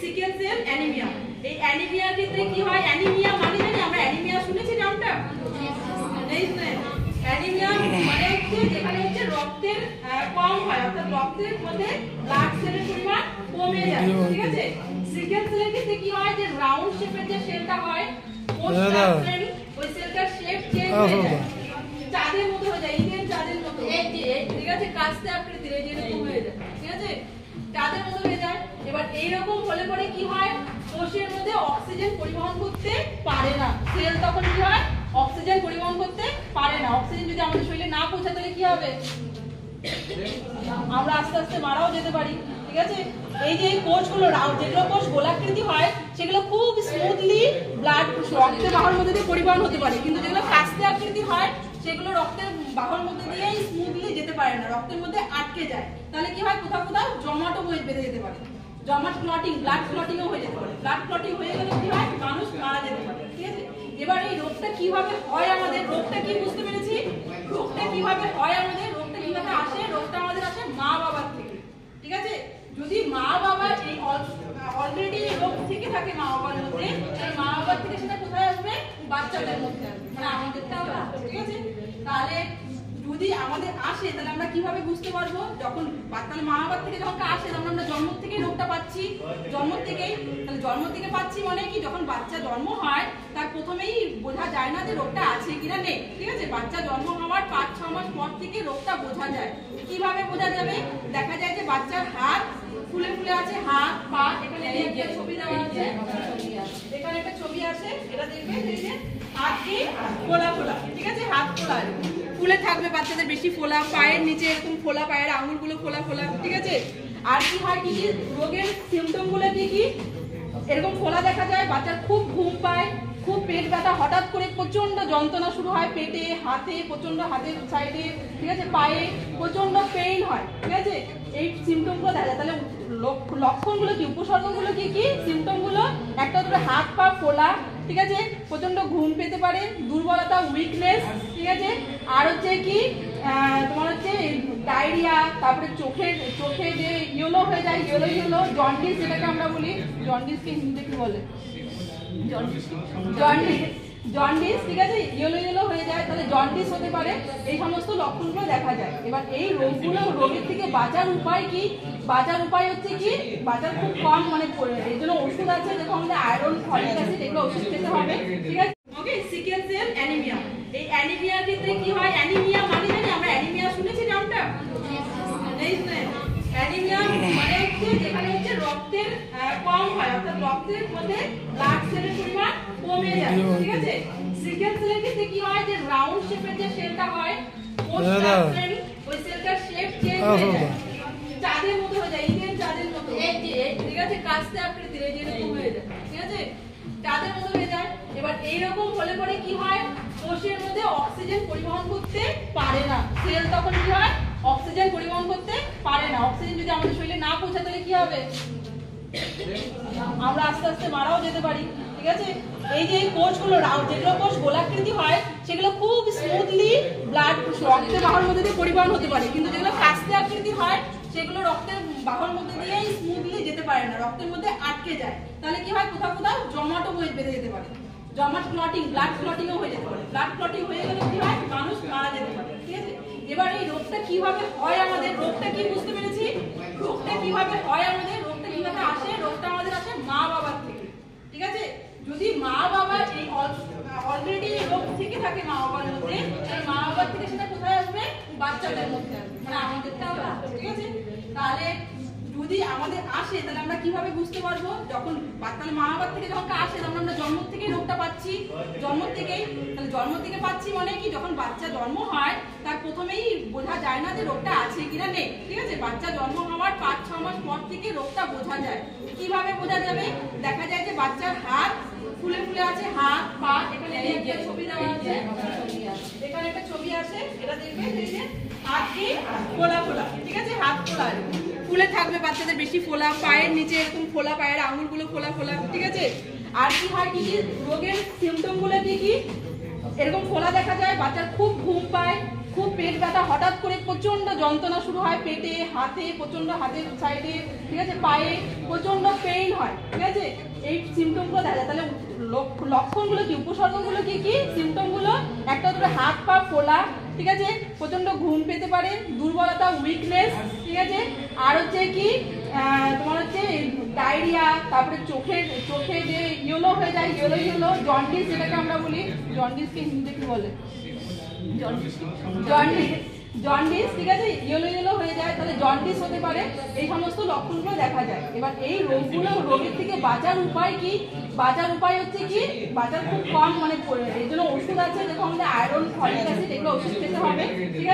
Sickle cell anaemia. এই অ্যানিমিয়ার ক্ষেত্রে কি হয়? অ্যানিমিয়া মানে জানি আমরা অ্যানিমিয়া শুনেছি নামটা? এই অ্যানিমিয়া মানে হচ্ছে যেখানে হচ্ছে রক্তের কম হয়, অর্থাৎ রক্তের মধ্যে ব্লাড সেলের পরিমাণ কমে যায়, ঠিক আছে? সিকেল সেলের ক্ষেত্রে কি হয়? যে রাউন্ড শেপের যে সেলটা হয়, ওই সেলটার শেপ চেঞ্জ হয়ে যায়, চাঁদের মতো হয়ে যায়, ইন্ডিয়ান চাঁদের মতো, ঠিক আছে? কাস্তে আকৃতির এরকম হয়ে যায়, ঠিক আছে? চাঁদের মতো হয়ে যায়। এবার এইরকম হলে পরে কি হয়? কোষের মধ্যে অক্সিজেন পরিবহন করতে পারে না, সেল তখন কি হয়? অক্সিজেন পরিবহন করতে পারে না। অক্সিজেন যদি আমাদের শরীরে না পৌঁছায় তাহলে কি হবে? আমরা আস্তে আস্তে মারাও যেতে পারি, ঠিক আছে? এই যে কোষগুলো যেগুলো কোষ গোলাকৃতি হয় সেগুলো খুব স্মুথলি ব্লাড রক্তের বাহুর মধ্যে দিয়ে পরিবহন হতে পারে, কিন্তু যেগুলো কাস্তে আকৃতি হয় সেগুলো রক্তের বাহুর মধ্যে দিয়ে স্মুথলি যেতে পারে না, রক্তের মধ্যে আটকে যায়। তাহলে কি হয়? কোথাও কোথাও জমাটও হয়ে বেঁধে যেতে পারে, জমাট ক্লটিং, ব্লাড ক্লটিংও হয়ে যেতে পারে। ব্লাড ক্লটিং হয়ে গেলে কি হয়? মানুষ মারা যেতে পারে, ঠিক আছে? এবার এই রোগটা কিভাবে হয় আমাদের, রোগটা কি বুঝতে পেরেছি? রোগটা কিভাবে হয় আমাদের, রোগটা কিভাবে আসে? রোগটা আমাদের আসে মা বাবার থেকে, ঠিক আছে? যদি মা বাবা এই অলরেডি রোগ থেকে থাকে মা বাবার মধ্যে, এই মা বাবার থেকে সেটা কোথায় আসবে? বাচ্চাদের মধ্যে আসবে, মানে আমাদেরটাও আসবে, ঠিক আছে? তাহলে যদি আমাদের আসে তাহলে আমরা কিভাবে বুঝতে পারবো? যখন তাহলে মা বাবার থেকে যখন আসে তখন আমরা জন্ম থেকে রোগটা পাচ্ছি, জন্ম থেকেই। তাহলে জন্ম থেকে পাচ্ছি মানে কি? যখন বাচ্চা জন্ম হয় তার প্রথমেই বোঝা যায় না যে রোগটা আছে কিনা নেই, ঠিক আছে? বাচ্চা জন্ম হওয়ার 5-6 মাস পর থেকে রোগটা বোঝা যায়। কিভাবে বোঝা যাবে? দেখা যায় যে বাচ্চার হাত ফুলে ফুলে আছে, হাত পা, এখানে একটা ছবি দেওয়া আছে, এখানে একটা ছবি আছে, এটা দেখবে যে হাত কি ফোলা ফোলা, ঠিক আছে? হাত ফোলা ফুলে থাকবে বাচ্চাদের, বেশি ফোলা, পায়ের নিচে এরকম ফোলা, পায়ের আঙুলগুলো ফোলা ফোলা, ঠিক আছে? আর কি হয়? কি রোগের সিমটম গুলো কি কি? এরকম ফোলা দেখা যায়, বাচ্চার খুব ঘুম পায়, খুব পেট ব্যথা, হঠাৎ করে প্রচন্ড যন্ত্রণা শুরু হয় পেটে, হাতে প্রচন্ড, হাতের সাইডে, ঠিক আছে? পায়ে প্রচন্ড পেইন হয়, ঠিক আছে? এই সিমটম গুলো দেখা যায়। তাহলে লক্ষণগুলো কি, উপসর্গগুলো কি কি? সিমটম গুলো একটা হচ্ছে হাত পা ফোলা, ঠিক আছে? প্রচন্ড ঘুম পেতে পারে, দুর্বলতা, উইকনেস, ঠিক আছে? আর হচ্ছে কি তোমার হচ্ছে ডায়রিয়া, তারপরে চোখে যে ইয়েলো হয়ে যায়, ইয়েলো জন্ডিস, যেটাকে আমরা বলি, জন্ডিসকে হিন্দিতে কি বলে? জন্ডিস, ঠিক আছে? ইয়েলো হয়ে যায়, তাহলে জন্ডিস হতে পারে। এই সমস্ত লক্ষণগুলো দেখা যায়। এবার এই রোগের থেকে বাঁচার উপায় কি? বাঁচার উপায় হচ্ছে কি? বাঁচার খুব কম, মানে এর জন্য ওষুধ আছে, যেরকম আমাদের আয়রন, ফলিক অ্যাসিড, এগুলো ওষুধ খেতে হবে, ঠিক আছে? ওকে, সিকেল সেল অ্যানিমিয়া। এই অ্যানিমিয়ার ক্ষেত্রে কি হয়? অ্যানিমিয়া মানে জানি আমরা অ্যানিমিয়া শুনেছি নামটা? এই অ্যানিমিয়া মানে হচ্ছে যেখানে হচ্ছে রক্তের কম হয়, অর্থাৎ রক্তের মধ্যে ব্লাড সেলের পরিমাণ কমে যায়, ঠিক আছে? সিকেল সেলের ক্ষেত্রে কি হয়? যে রাউন্ড শেপের যে সেলটা হয়, ওই সেলটার শেপ চেঞ্জ হয়ে যায়, চাঁদের মতো হয়ে যায়, ইন্ডিয়ান চাঁদের মতো, ঠিক আছে? কাস্তে আকৃতির এরকম হয়ে যায়, ঠিক আছে? চাঁদের মতো হয়ে যায়। এবার এইরকম হলে পরে কি হয়? কোষের মধ্যে অক্সিজেন পরিবহন করতে পারে না, সেল তখন কি হয়? অক্সিজেন পরিবহন করতে পারে না। অক্সিজেন যদি আমাদের শরীরে না পৌঁছায় তাহলে কি হবে? আমরা আস্তে আস্তে মারাও যেতে পারি, ঠিক আছে? এই যে কোষগুলো যেগুলো কোষ গোলাকৃতি হয় সেগুলো খুব স্মুথলি ব্লাড রক্তের বাহুর মধ্যে দিয়ে পরিবহন হতে পারে, কিন্তু যেগুলো কাস্তে আকৃতি হয় সেগুলো রক্তের বাহুর মধ্যে দিয়ে স্মুথলি যেতে পারে না, রক্তের মধ্যে আটকে যায়। তাহলে কি হয়? কোথাও কোথাও জমাটও হয়ে বেঁধে যেতে পারে, জমাট ক্লটিং, ব্লাড ক্লটিংও হয়ে যেতে পারে। ব্লাড ক্লটিং হয়ে গেলে কি হয়? মানুষ মারা যেতে পারে, ঠিক আছে? এবার এই রোগটা কিভাবে হয় আমাদের, রোগটা কি বুঝতে পেরেছি? রোগটা কিভাবে হয় আমাদের, রোগটা কিভাবে আসে? রোগটা আমাদের আসে মা বাবার থেকে, ঠিক আছে? যদি মা বাবা এই অলরেডি রোগ থেকে থাকে মা বাবার মধ্যে, এই মা বাবার থেকে সেটা কোথায় আসবে? বাচ্চাদের মধ্যে আসবে, মানে আমাদেরটাও আসবে, ঠিক আছে? তাহলে যদি আমাদের আসে তাহলে আমরা কিভাবে বুঝতে পারবো? যখন তাহলে মা বাবার থেকে যখন আসে তখন আমরা জন্ম থেকে রোগটা পাচ্ছি, জন্ম থেকেই। তাহলে জন্ম থেকে পাচ্ছি মানে কি? যখন বাচ্চা জন্ম হয় তার প্রথমেই বোঝা যায় না যে রোগটা আছে কিনা নেই, ঠিক আছে? বাচ্চা জন্ম হওয়ার 5-6 মাস পর থেকে রোগটা বোঝা যায়। কিভাবে বোঝা যাবে? দেখা যায় যে বাচ্চার হাত ফুলে ফুলে আছে, হাত পা, এখানে একটা ছবি দেওয়া আছে, এখানে একটা ছবি আছে, এটা দেখবে যে হাত কি ফোলা ফোলা, ঠিক আছে? হাত ফোলা ফুলে থাকবে বাচ্চাদের, বেশি ফোলা, পায়ের নিচে এরকম ফোলা, পায়ের আঙুলগুলো ফোলা ফোলা, ঠিক আছে? আর কি হয়? কি রোগের সিমটম গুলো কি কি? এরকম ফোলা দেখা যায়, বাচ্চার খুব ঘুম পায়, খুব পেট ব্যথা, হঠাৎ করে প্রচন্ড যন্ত্রণা শুরু হয় পেটে, হাতে প্রচন্ড, হাতের সাইডে, ঠিক আছে? পায়ে প্রচন্ড পেইন হয়, ঠিক আছে? এই সিমটমগুলো দেখা যায়। তাহলে লক্ষণগুলো কি, উপসর্গগুলো কি কি, সিমটমগুলো একটা হচ্ছে হাত পা ফোলা, ঠিক আছে, প্রচন্ড ঘুম পেতে পারে, দুর্বলতা, উইকনেস, ঠিক আছে, আর হচ্ছে কি তোমার হচ্ছে ডায়রিয়া, তারপরে চোখে যে ইয়েলো হয়ে যায়, ইয়েলো জন্ডিস যেটাকে আমরা বলি, জন্ডিসকে হিন্দিতে কি বলে, জন্ডিস, ঠিক আছে, ইয়েলো হয়ে যায়, তাহলে জন্ডিস হতে পারে। এই সমস্ত লক্ষণগুলো দেখা যায়। এবার এই রোগের থেকে বাঁচার উপায় কি? বাঁচার উপায় হচ্ছে কি, বাঁচার খুব কম, মানে এর জন্য ওষুধ আছে, যেরকম আমাদের আয়রন, ফলিক অ্যাসিড, এগুলো ওষুধ খেতে হবে, ঠিক আছে।